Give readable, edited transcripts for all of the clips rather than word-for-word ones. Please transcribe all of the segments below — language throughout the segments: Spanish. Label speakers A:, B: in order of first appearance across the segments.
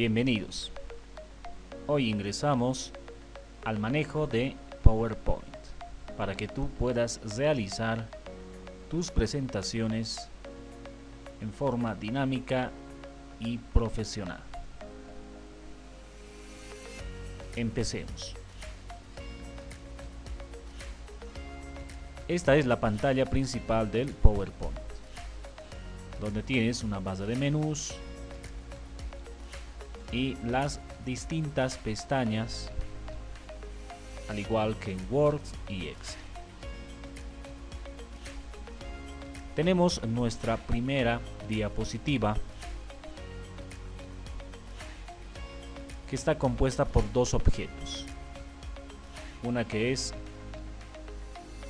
A: Bienvenidos. Hoy ingresamos al manejo de PowerPoint para que tú puedas realizar tus presentaciones en forma dinámica y profesional. Empecemos. Esta es la pantalla principal del PowerPoint, donde tienes una base de menús y las distintas pestañas, al igual que en Word y Excel. Tenemos nuestra primera diapositiva, que está compuesta por dos objetos. Una que es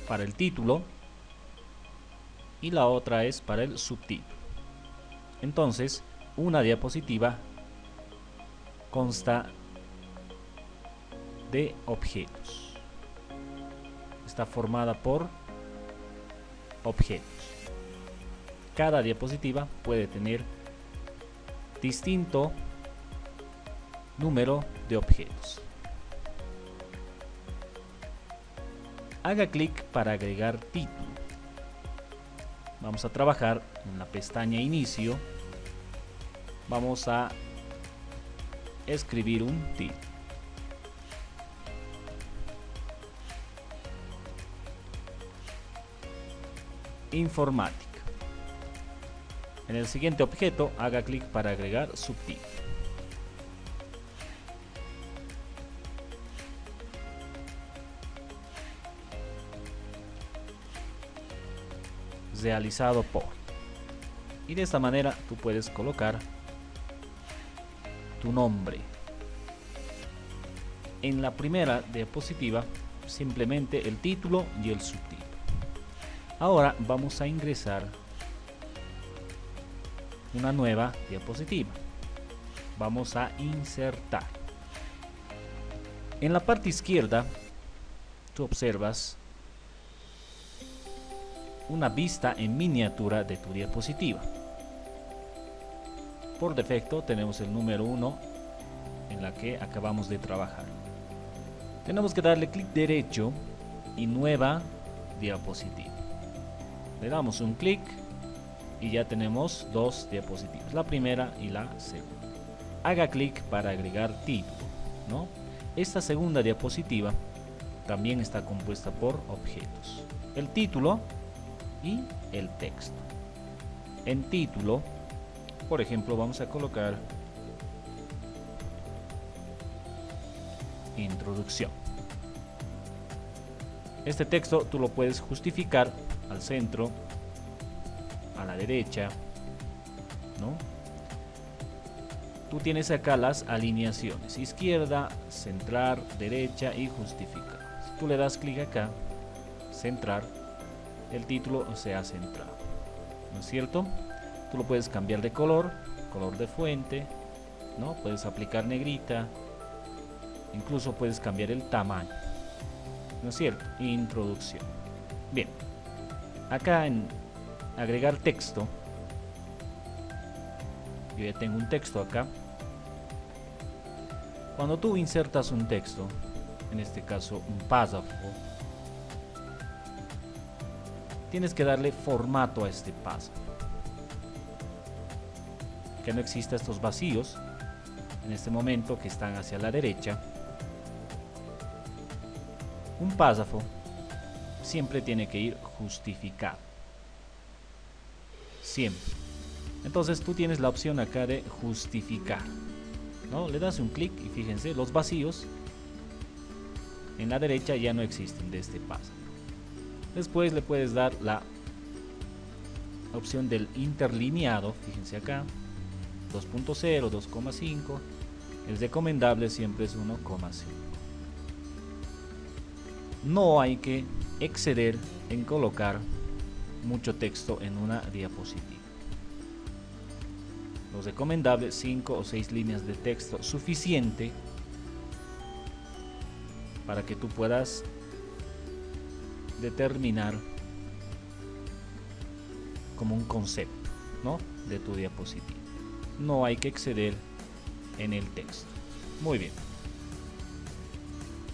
A: para el título y la otra es para el subtítulo. Entonces, una diapositiva consta de objetos. Está formada por objetos. Cada diapositiva puede tener distinto número de objetos. Haga clic para agregar título. Vamos a trabajar en la pestaña Inicio. Vamos a escribir un título. Informática. En el siguiente objeto, haga clic para agregar subtítulo. Realizado por. Y de esta manera tú puedes colocar tu nombre. En la primera diapositiva, simplemente el título y el subtítulo. Ahora vamos a ingresar una nueva diapositiva. Vamos a insertar. En la parte izquierda, tú observas una vista en miniatura de tu diapositiva. Por defecto tenemos el número 1 en la que acabamos de trabajar. Tenemos que darle clic derecho y nueva diapositiva. Le damos un clic y ya tenemos dos diapositivas, la primera y la segunda. Haga clic para agregar título, ¿no? Esta segunda diapositiva también está compuesta por objetos. El título y el texto. En título, por ejemplo, vamos a colocar introducción. Este texto tú lo puedes justificar al centro, a la derecha, ¿no? Tú tienes acá las alineaciones: izquierda, centrar, derecha y justificar. Si tú le das clic acá, centrar, el título se ha centrado, ¿no es cierto? Tú lo puedes cambiar de color de fuente, ¿no? Puedes aplicar negrita, incluso puedes cambiar el tamaño, ¿no es cierto? Introducción. Bien, acá en agregar texto, yo ya tengo un texto acá. Cuando tú insertas un texto, en este caso un párrafo, tienes que darle formato a este párrafo, que no exista estos vacíos en este momento que están hacia la derecha. Un párrafo siempre tiene que ir justificado, siempre. Entonces tú tienes la opción acá de justificar, ¿no? Le das un clic y fíjense, los vacíos en la derecha ya no existen de este párrafo. Después le puedes dar la opción del interlineado, fíjense acá, 2.0, 2,5, el recomendable siempre es 1,5. No hay que exceder en colocar mucho texto en una diapositiva. Lo recomendable, 5 o 6 líneas de texto, suficiente para que tú puedas determinar como un concepto, ¿no?, de tu diapositiva. No hay que exceder en el texto. Muy bien.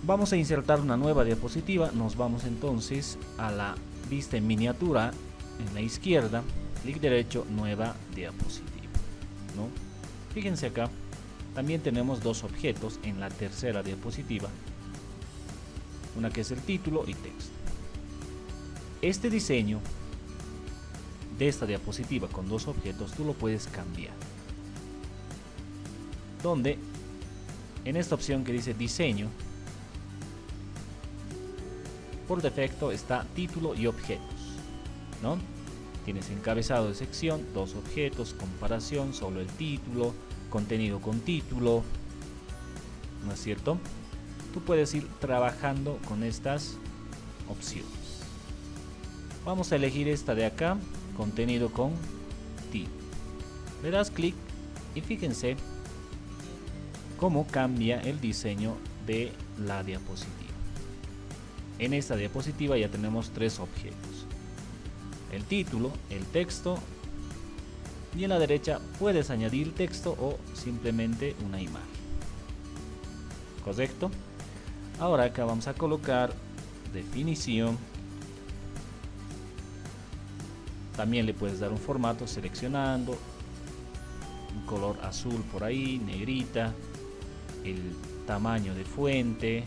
A: Vamos a insertar una nueva diapositiva. Nos vamos entonces a la vista en miniatura en la izquierda, clic derecho, nueva diapositiva, ¿no? Fíjense acá, también tenemos dos objetos en la tercera diapositiva, una que es el título y texto. Este diseño de esta diapositiva con dos objetos tú lo puedes cambiar, donde en esta opción que dice diseño, por defecto está título y objetos, ¿no? Tienes encabezado de sección, dos objetos, comparación, solo el título, contenido con título, ¿no es cierto? Tú puedes ir trabajando con estas opciones. Vamos a elegir esta de acá, contenido con título. Le das clic y fíjense cómo cambia el diseño de la diapositiva. En esta diapositiva ya tenemos tres objetos: el título, el texto, y en la derecha puedes añadir texto o simplemente una imagen. ¿Correcto? Ahora acá vamos a colocar definición. También le puedes dar un formato seleccionando un color azul por ahí, negrita, el tamaño de fuente,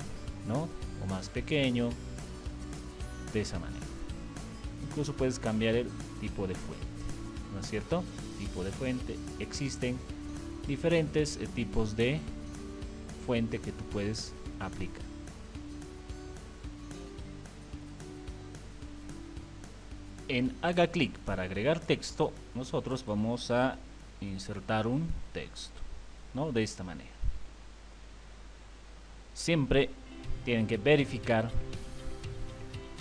A: ¿no? O más pequeño, de esa manera. Incluso puedes cambiar el tipo de fuente, ¿no es cierto? Tipo de fuente. Existen diferentes tipos de fuente que tú puedes aplicar. En haga clic para agregar texto, nosotros vamos a insertar un texto, ¿no? De esta manera. Siempre tienen que verificar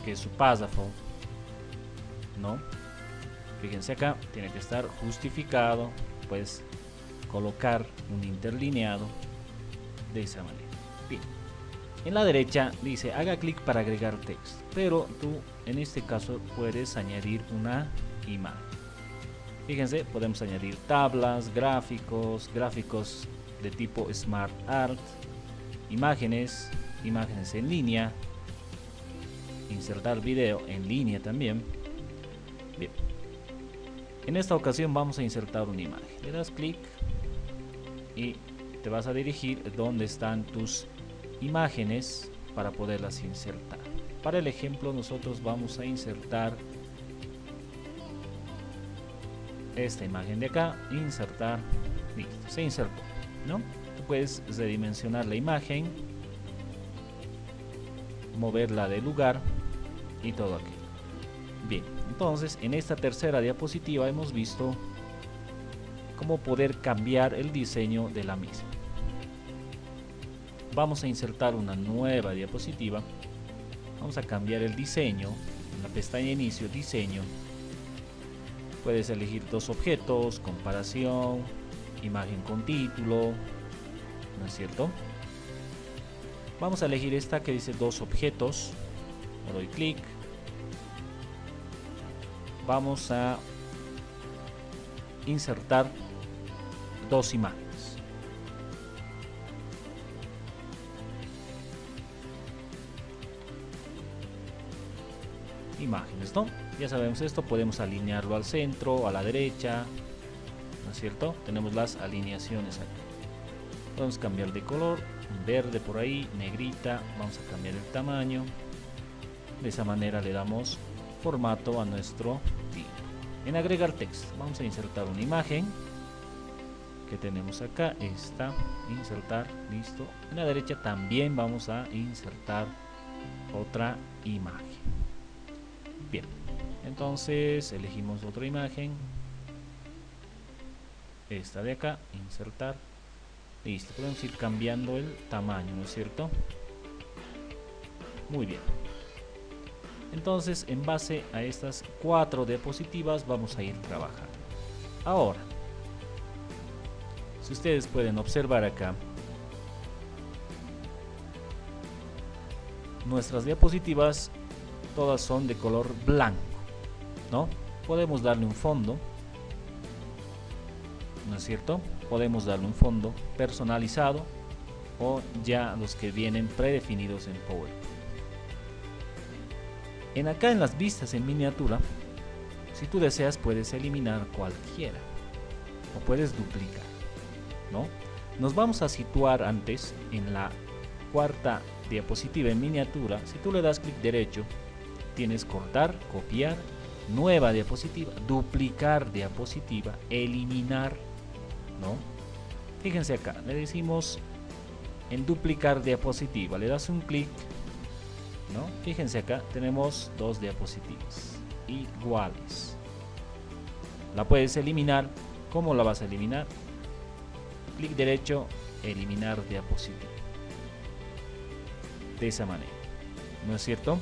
A: que su párrafo, ¿no? Fíjense acá, tiene que estar justificado. Puedes colocar un interlineado de esa manera. Bien. En la derecha dice haga clic para agregar texto, pero tú en este caso puedes añadir una imagen. Fíjense, podemos añadir tablas, gráficos de tipo Smart Art, imágenes en línea, insertar video en línea también. Bien. En esta ocasión vamos a insertar una imagen. Le das clic y te vas a dirigir donde están tus imágenes para poderlas insertar. Para el ejemplo nosotros vamos a insertar esta imagen de acá, insertar, listo, se insertó, ¿no? Tú puedes redimensionar la imagen, moverla de lugar y todo aquello. Bien, entonces en esta tercera diapositiva hemos visto cómo poder cambiar el diseño de la misma. Vamos a insertar una nueva diapositiva. Vamos a cambiar el diseño. En la pestaña inicio, diseño, puedes elegir dos objetos, comparación, imagen con título, ¿no es cierto? Vamos a elegir esta que dice dos objetos. Le doy clic. Vamos a insertar dos imágenes. Imágenes, ¿no? Ya sabemos esto, podemos alinearlo al centro, a la derecha, ¿no es cierto? Tenemos las alineaciones aquí. Podemos cambiar de color, verde por ahí, negrita, vamos a cambiar el tamaño. De esa manera le damos formato a nuestro título. En agregar texto, vamos a insertar una imagen que tenemos acá, esta, insertar, listo. En la derecha también vamos a insertar otra imagen. Bien, entonces elegimos otra imagen, esta de acá, insertar, listo. Podemos ir cambiando el tamaño, ¿no es cierto? Muy bien. Entonces, en base a estas 4 diapositivas vamos a ir trabajando. Ahora, si ustedes pueden observar acá, nuestras diapositivas todas son de color blanco, ¿no? Podemos darle un fondo ¿no es cierto? Podemos darle un fondo personalizado o ya los que vienen predefinidos en PowerPoint. Acá en las vistas en miniatura, si tú deseas puedes eliminar cualquiera o puedes duplicar, ¿no? Nos vamos a situar antes en la cuarta diapositiva en miniatura. Si tú le das clic derecho, tienes cortar, copiar, nueva diapositiva, duplicar diapositiva, eliminar, ¿no? Fíjense acá, le decimos en duplicar diapositiva, le das un clic, ¿no? Fíjense acá, tenemos dos diapositivas iguales. La puedes eliminar. ¿Cómo la vas a eliminar? Clic derecho, eliminar diapositiva. De esa manera, ¿no es cierto?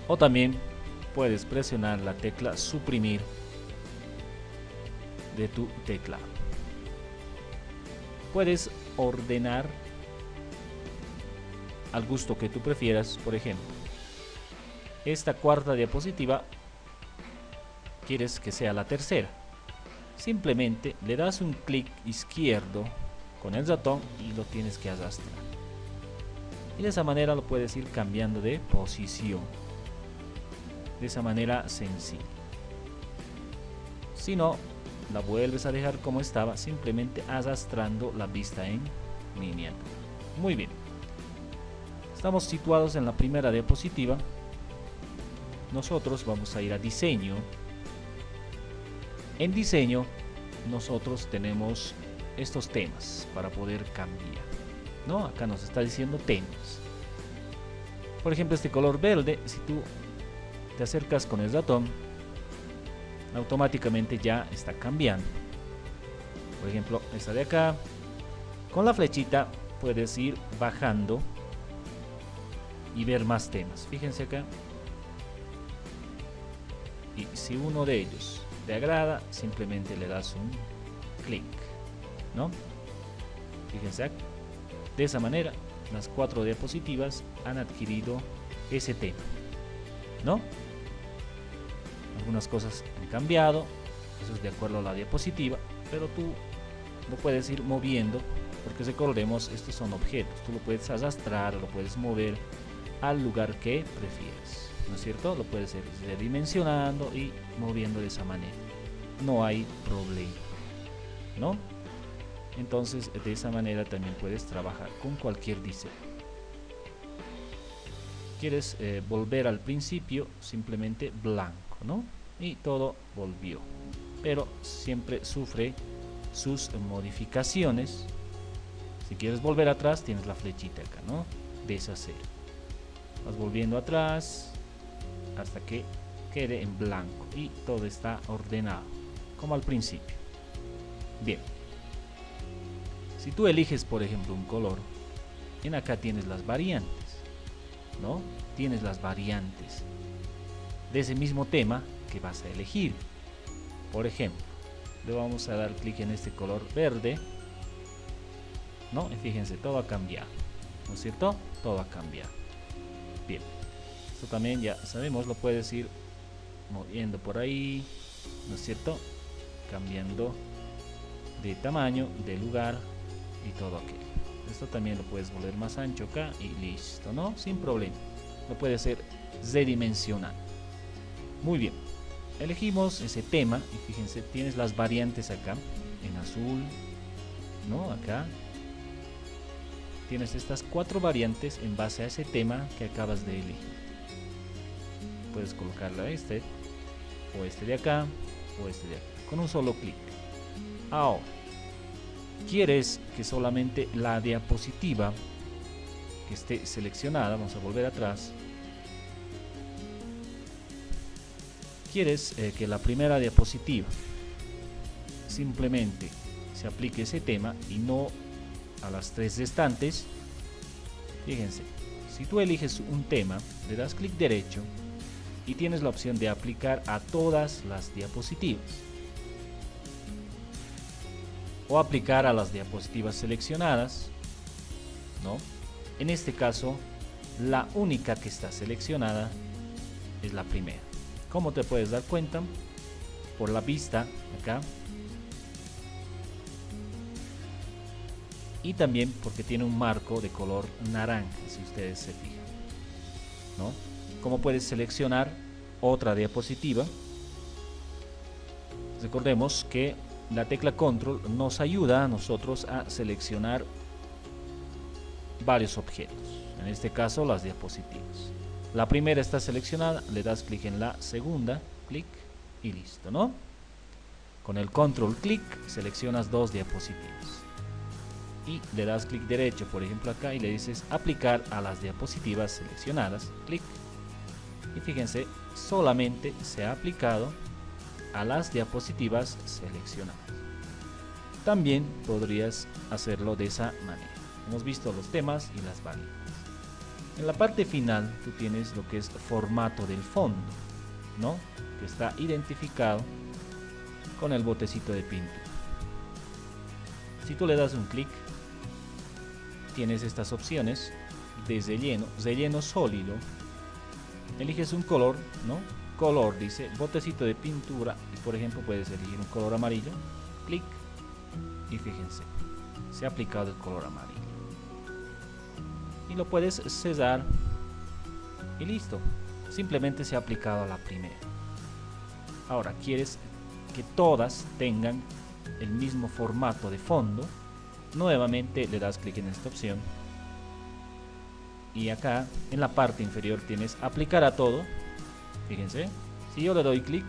A: O también puedes presionar la tecla suprimir de tu teclado. Puedes ordenar al gusto que tú prefieras. Por ejemplo, esta cuarta diapositiva quieres que sea la tercera. Simplemente le das un clic izquierdo con el ratón y lo tienes que arrastrar. Y de esa manera lo puedes ir cambiando de posición. De esa manera sencilla. Si no, la vuelves a dejar como estaba, simplemente arrastrando la vista en miniatura. Muy bien. Estamos situados en la primera diapositiva. Nosotros vamos a ir a diseño. En diseño nosotros tenemos estos temas para poder cambiar, ¿no? Acá nos está diciendo temas. Por ejemplo, este color verde, si tú te acercas con el ratón, automáticamente ya está cambiando. Por ejemplo, esta de acá, con la flechita puedes ir bajando y ver más temas. Fíjense acá. Y si uno de ellos te agrada, simplemente le das un clic, ¿no? Fíjense acá. De esa manera, las 4 diapositivas han adquirido ese tema, ¿no? Algunas cosas han cambiado, eso es de acuerdo a la diapositiva, pero tú lo puedes ir moviendo, porque recordemos, estos son objetos, tú lo puedes arrastrar, lo puedes mover al lugar que prefieras, ¿no es cierto? Lo puedes ir redimensionando y moviendo de esa manera, no hay problema, ¿no? Entonces de esa manera también puedes trabajar con cualquier diseño. Quieres volver al principio, simplemente blanco, ¿no? Y todo volvió, pero siempre sufre sus modificaciones. Si quieres volver atrás, tienes la flechita acá, ¿no? Deshacer. Vas volviendo atrás hasta que quede en blanco y todo está ordenado como al principio. Bien, si tú eliges por ejemplo un color, en acá tienes las variantes, ¿no? Tienes las variantes de ese mismo tema que vas a elegir. Por ejemplo, le vamos a dar clic en este color verde, ¿no? Y fíjense, todo ha cambiado, ¿no es cierto? Todo ha cambiado. Bien, esto también ya sabemos, lo puedes ir moviendo por ahí, ¿no es cierto? Cambiando de tamaño, de lugar y todo aquello. Esto también lo puedes volver más ancho acá y listo, ¿no? Sin problema. Lo puedes hacer redimensionado. Muy bien. Elegimos ese tema y fíjense, tienes las variantes acá en azul, ¿no? Acá tienes estas 4 variantes en base a ese tema que acabas de elegir. Puedes colocarla este, o este de acá, o este de acá, con un solo clic. Ahora, quieres que solamente la diapositiva que esté seleccionada, vamos a volver atrás, quieres que la primera diapositiva simplemente se aplique ese tema y no a las 3 restantes. Fíjense, si tú eliges un tema, le das clic derecho y tienes la opción de aplicar a todas las diapositivas o aplicar a las diapositivas seleccionadas, ¿no? En este caso, la única que está seleccionada es la primera. ¿Cómo te puedes dar cuenta? Por la vista acá, y también porque tiene un marco de color naranja, si ustedes se fijan, ¿no? Como puedes seleccionar otra diapositiva, recordemos que la tecla control nos ayuda a nosotros a seleccionar varios objetos, en este caso las diapositivas. La primera está seleccionada, le das clic en la segunda, clic y listo, ¿no? Con el control clic seleccionas dos diapositivas y le das clic derecho, por ejemplo acá, y le dices aplicar a las diapositivas seleccionadas, clic, y fíjense, solamente se ha aplicado a las diapositivas seleccionadas. También podrías hacerlo de esa manera. Hemos visto los temas y las variables. En la parte final tú tienes lo que es formato del fondo, ¿no? Que está identificado con el botecito de pintura. Si tú le das un clic, tienes estas opciones de relleno sólido. Eliges un color, ¿no? Color, dice botecito de pintura, y por ejemplo puedes elegir un color amarillo, clic, y fíjense, se ha aplicado el color amarillo. Y lo puedes cesar y listo, simplemente se ha aplicado a la primera. Ahora, quieres que todas tengan el mismo formato de fondo, nuevamente le das clic en esta opción y acá en la parte inferior tienes aplicar a todo. Fíjense, si yo le doy clic,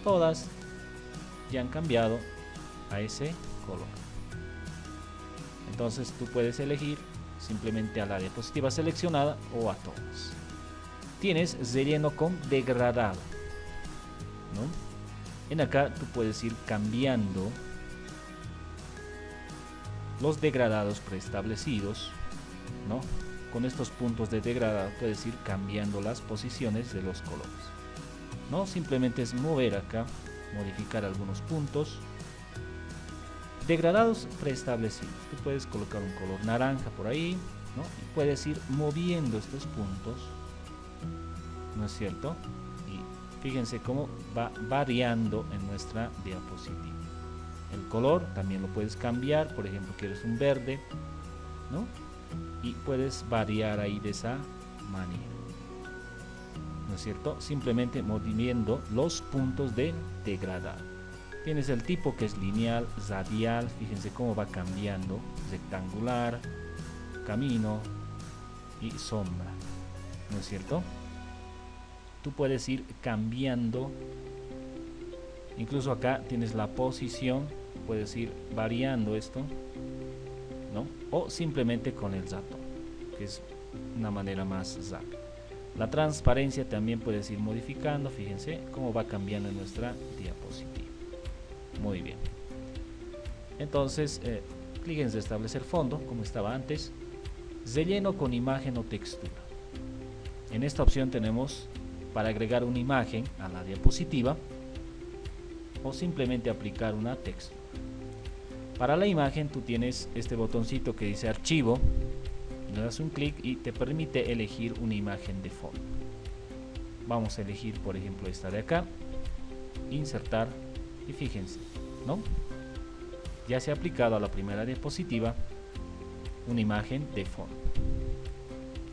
A: todas ya han cambiado a ese color. Entonces tú puedes elegir simplemente a la diapositiva seleccionada o a todas. Tienes relleno con degradado, ¿no? En acá tú puedes ir cambiando los degradados preestablecidos, ¿no? Con estos puntos de degradado puedes ir cambiando las posiciones de los colores, ¿no? Simplemente es mover acá, modificar algunos puntos. Degradados preestablecidos, tú puedes colocar un color naranja por ahí, ¿no? Y puedes ir moviendo estos puntos, ¿no es cierto? Y fíjense cómo va variando en nuestra diapositiva. El color también lo puedes cambiar, por ejemplo quieres un verde, ¿no? Y puedes variar ahí de esa manera, ¿no es cierto? Simplemente moviendo los puntos del degradado. Tienes el tipo que es lineal, radial, fíjense cómo va cambiando, rectangular, camino y sombra, ¿no es cierto? Tú puedes ir cambiando, incluso acá tienes la posición, puedes ir variando esto, ¿no? O simplemente con el ratón, que es una manera más rápida. La transparencia también puedes ir modificando, fíjense cómo va cambiando en nuestra diapositiva. Muy bien, entonces clic en restablecer fondo como estaba antes, relleno con imagen o textura. En esta opción tenemos para agregar una imagen a la diapositiva o simplemente aplicar una textura. Para la imagen tú tienes este botoncito que dice archivo, le das un clic y te permite elegir una imagen de fondo. Vamos a elegir por ejemplo esta de acá, insertar. Y fíjense, ¿no? Ya se ha aplicado a la primera diapositiva una imagen de fondo.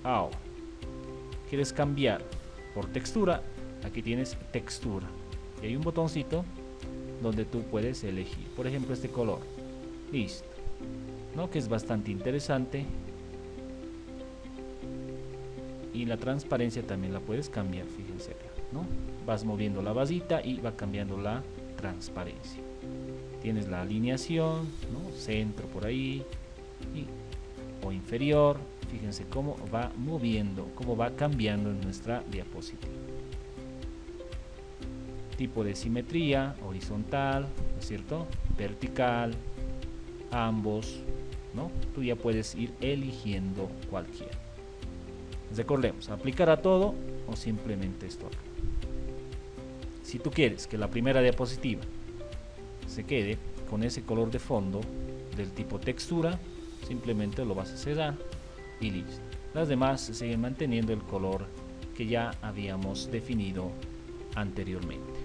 A: Ahora, ¿quieres cambiar por textura? Aquí tienes textura. Y hay un botoncito donde tú puedes elegir, por ejemplo, este color. Listo, ¿no? Que es bastante interesante. Y la transparencia también la puedes cambiar, fíjense acá, ¿no? Vas moviendo la vasita y va cambiando la transparencia. Tienes la alineación, ¿no? Centro por ahí o inferior. Fíjense cómo va moviendo, cómo va cambiando en nuestra diapositiva. Tipo de simetría, horizontal, ¿no es cierto? Vertical, ambos, ¿no? Tú ya puedes ir eligiendo cualquiera. Recordemos, aplicar a todo o simplemente esto acá. Si tú quieres que la primera diapositiva se quede con ese color de fondo del tipo textura, simplemente lo vas a cerrar y listo. Las demás siguen manteniendo el color que ya habíamos definido anteriormente,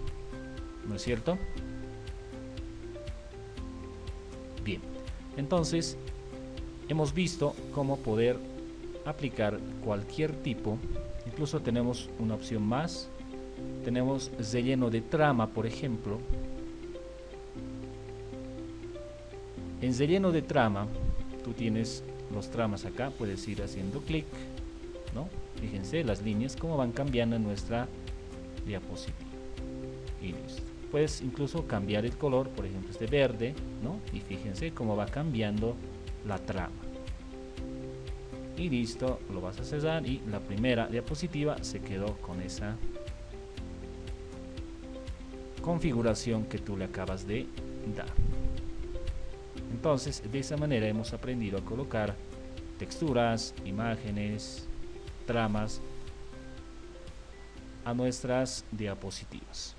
A: ¿no es cierto? Bien, entonces hemos visto cómo poder aplicar cualquier tipo. Incluso tenemos una opción más, tenemos relleno de trama, por ejemplo. En relleno de trama tú tienes los tramas acá, puedes ir haciendo clic, ¿no? Fíjense las líneas cómo van cambiando en nuestra diapositiva y listo. Puedes incluso cambiar el color, por ejemplo este verde, ¿no? Y fíjense cómo va cambiando la trama y listo, lo vas a cerrar y la primera diapositiva se quedó con esa configuración que tú le acabas de dar. Entonces, de esa manera hemos aprendido a colocar texturas, imágenes, tramas a nuestras diapositivas.